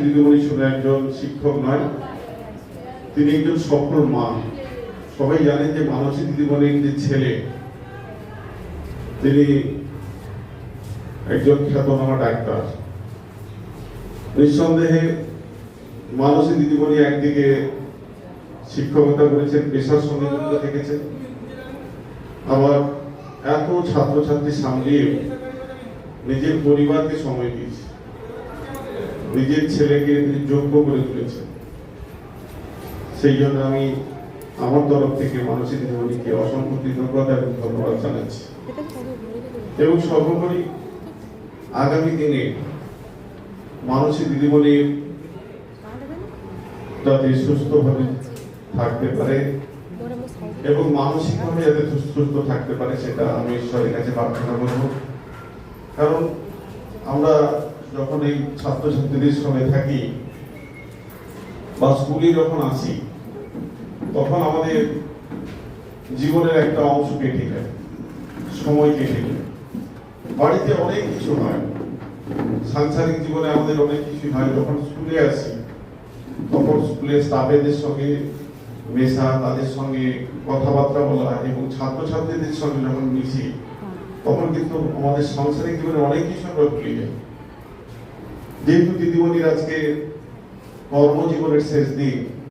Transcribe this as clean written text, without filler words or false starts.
দিদিমণি শুধু একজন শিক্ষক নয়, তিনি একজন সফল মা। সবাই জানেন যে মানসী দিদিমণির যে ছেলে, তিনি একজন খ্যাতনামা ডাক্তার। নিঃসন্দেহে মানসী দিদিমণি একদিকে শিক্ষকতা করেছেন, পেশার সঙ্গে যুক্ত থেকেছেন, আবার এত ছাত্রছাত্রী সামলিয়ে নিজের পরিবারকে সময় দিয়েছে, নিজের ছেলেকে যোগ্য করে তুলেছেন। সেই জন্য আমি আমার তরফ থেকে মানসী দিদিমণিকে অসংখ্য কৃতজ্ঞতা এবং ধন্যবাদ জানাচ্ছি। এবং সর্বোপরি আগামী দিনে মানসী দিদিমণি যাতে সুস্থভাবে থাকতে পারে এবং মানসিকভাবে যাতে সুস্থ থাকতে পারে, সেটা আমি ঈশ্বরের কাছে প্রার্থনা করব। কারণ আমরা যখন এই ছাত্রছাত্রীদের সঙ্গে থাকি বা স্কুলে যখন আসি, তখন আমাদের জীবনের একটা অংশ কেটে যায়, সময় কেটে যায়। বাড়িতে অনেক কিছু হয়, সাংসারিক জীবনে আমাদের অনেক কিছু হয়। যখন স্কুলে আসি, তখন স্কুলের স্টাফেদের সঙ্গে মেশা, তাদের সঙ্গে কথাবার্তা বলা এবং ছাত্রছাত্রীদের সঙ্গে যখন মিশি, তখন কিন্তু আমাদের সাংসারিক জীবনে অনেক কিছু আমরা ভুলে যাই। যেহেতু দিদিমণির আজকে কর্মজীবনের শেষ দিন,